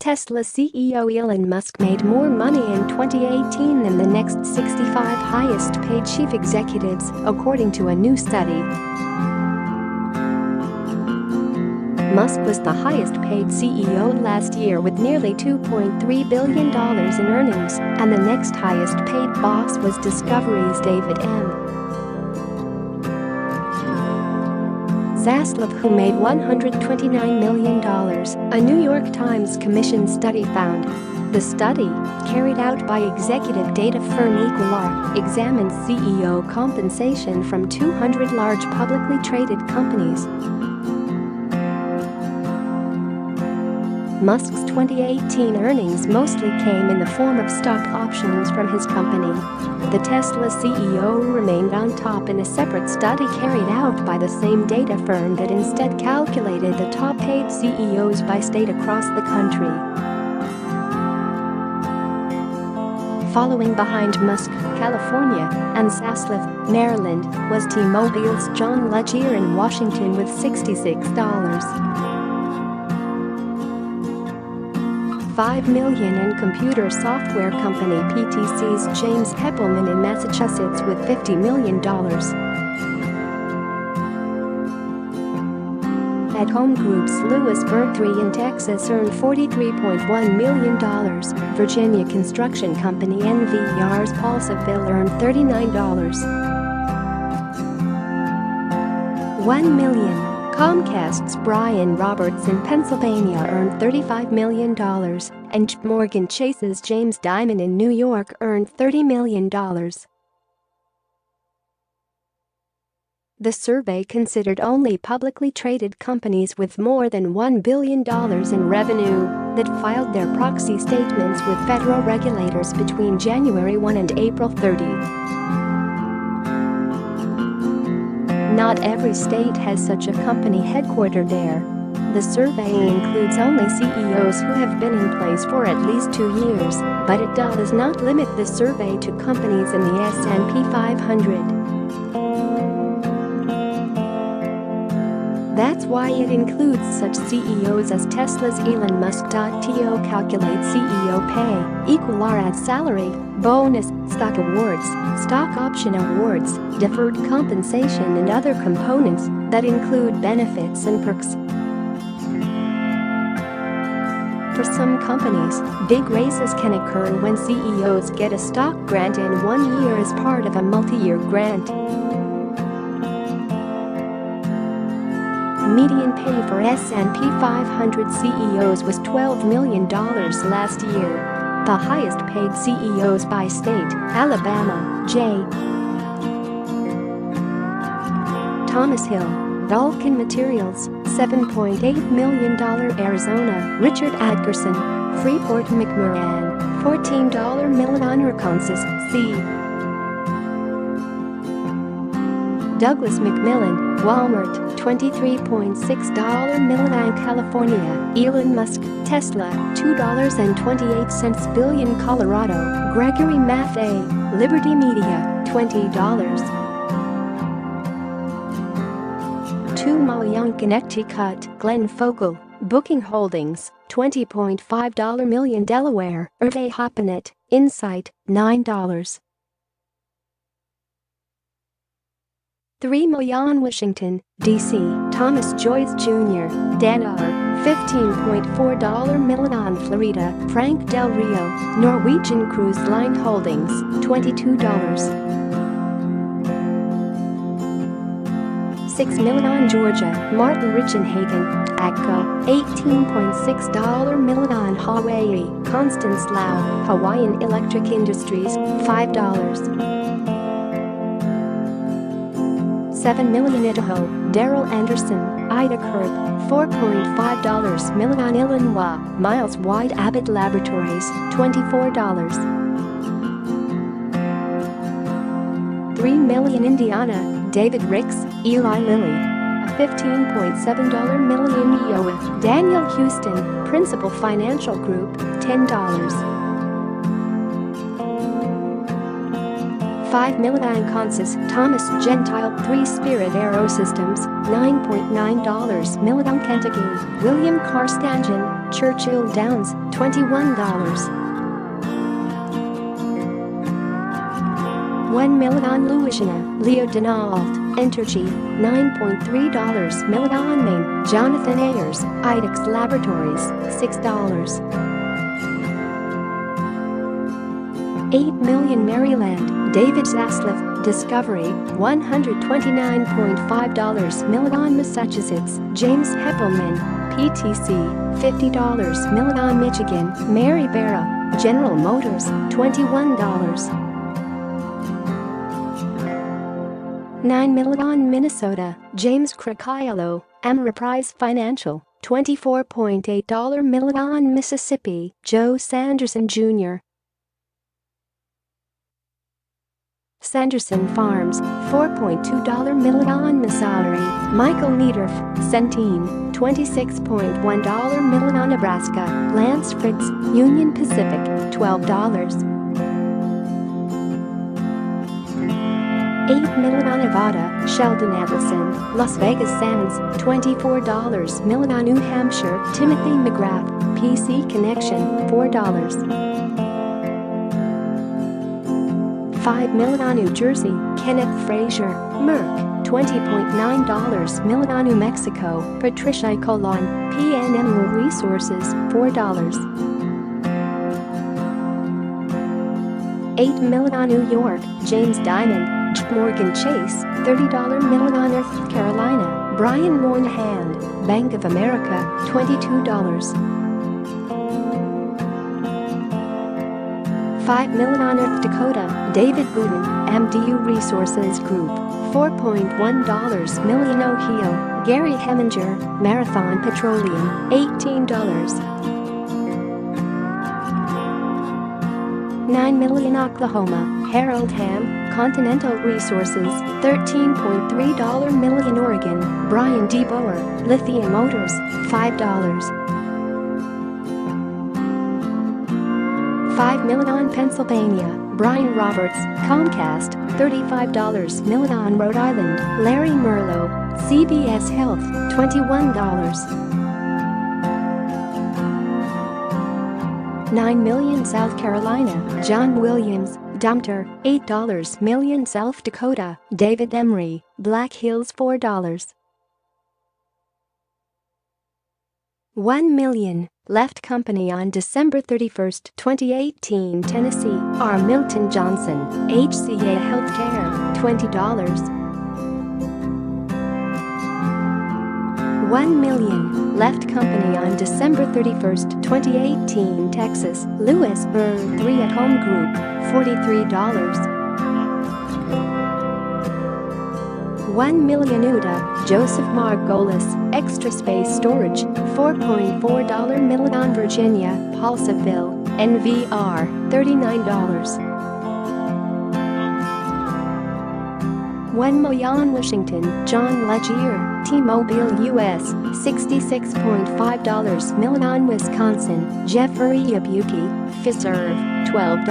Tesla CEO Elon Musk made more money in 2018 than the next 65 highest-paid chief executives, according to a new study. Musk was the highest-paid CEO last year with nearly $2.3 billion in earnings, and the next highest-paid boss was Discovery's David M. Zaslav, who made $129 million, a New York Times commissioned study found. The study, carried out by executive data firm Equilar, examined CEO compensation from 200 large publicly traded companies. Musk's 2018 earnings mostly came in the form of stock options from his company. The Tesla CEO remained on top in a separate study carried out by the same data firm that instead calculated the top-paid CEOs by state across the country. Following behind Musk, California, and Zaslav, Maryland, was T-Mobile's John Legere in Washington with $66. $5 million in computer software company PTC's James Heppelmann in Massachussetts with $50 million. At Home Group's Lewisburg III in Texas earned $43.1 million. Virginia construction company NVR's Paul Saville earned $39. $1 million. Comcast's Brian Roberts in Pennsylvania earned $35 million, and JPMorgan Chase's James Dimon in New York earned $30 million. The survey considered only publicly traded companies with more than $1 billion in revenue that filed their proxy statements with federal regulators between January 1 and April 30. Not every state has such a company headquartered there. The survey includes only CEOs who have been in place for at least 2 years, but it does not limit the survey to companies in the S&P 500. That's why it includes such CEOs as Tesla's Elon Musk.To calculates CEO pay, Equilar adds salary, bonus, stock awards, stock option awards, deferred compensation and other components that include benefits and perks. For some companies, big raises can occur when CEOs get a stock grant in 1 year as part of a multi-year grant. Median pay for S&P 500 CEOs was $12 million last year. The highest paid CEOs by state, Alabama, J. Thomas Hill, Vulcan Materials, $7.8 million Arizona, Richard Adkerson, Freeport-McMoRan, $14 millionArkansas, C. Douglas McMillan, Walmart, $23.6 million California, Elon Musk, Tesla, $2.28 billion Colorado, Gregory Maffei, Liberty Media, $20. 2 million Connecticut, Glenn Fogel, Booking Holdings, $20.5 million Delaware, Hervé Hoppenot, Insight, $9. 3 million Washington, D.C., Thomas Joyce Jr., Danar, $15.4 million Florida, Frank Del Rio, Norwegian Cruise Line Holdings, $22. 6 million Georgia, Martin Richenhagen, ACCO, $18.6 million Hawaii, Constance Lau, Hawaiian Electric Industries, $5. 7 million Idaho, Darrel Anderson, IDEXX, $4.5 million Illinois, Miles Wide Abbott Laboratories, $24. 3 million Indiana, David Ricks, Eli Lilly, $15.7 million Iowa, Daniel Houston, Principal Financial Group, $10. 5 million Arkansas, Thomas Gentile III Spirit Aerosystems, $9.9 million. Kentucky, William Carstangen, Churchill Downs, $21. $1 million. Louisiana, Leo Denault, Entergy, $9.3 million. Maine, Jonathan Ayers, IDEXX Laboratories, $6. $8 million. Maryland, David Zaslav, Discovery, $129.5 million. Massachusetts, James Heppelmann, PTC, $50 million. Michigan, Mary Barra, General Motors, $21. $9 million. Minnesota, James Cricaiello, Ameriprise Financial, $24.8 million. Mississippi, Joe Sanderson Jr. Sanderson Farms, $4.2 million. Missouri, Michael Niederf, Centene, $26.1 million. Nebraska, Lance Fritz, Union Pacific, $12. $8 million. Nevada, Sheldon Adelson, Las Vegas Sands, $24 million. New Hampshire, Timothy McGrath, PC Connection, $4. $5 million. New Jersey, Kenneth Frazier, Merck, $20.9 million. New Mexico, Patricia Colon, PNM Resources, $4. $8 million. New York, James Dimon, JPMorgan Chase, $30 million. North Carolina, Brian Moynihan, Bank of America, $22. $5 million. North Dakota, David Booten, MDU Resources Group, $4.1 million. Ohio, Gary Heminger, Marathon Petroleum, $18. $9 million. Oklahoma, Harold Ham, Continental Resources, $13.3 million. Oregon, Brian D. Boer, Lithium Motors, $5. $5 million. Pennsylvania, Brian Roberts, Comcast, $35 million. Rhode Island, Larry Merlo, CVS Health, $21. $9 million. South Carolina, John Williams, Dumter, $8 million. South Dakota, David Emery, Black Hills, $4. $1 million. Left company on December 31, 2018. Tennessee, R. Milton Johnson, HCA Healthcare, $20. $1 million. Left company on December 31, 2018. Texas, Louis Burr III at Home Group, $43. $1 million. Uda, Joseph Margolis, Extra Space Storage, $4.4 million. Virginia, Paul Saville, NVR, $39. $1 million. Washington, John Legere, T-Mobile US, $66.5 million. Wisconsin, Jeffrey Abuki, Fiserv, $12.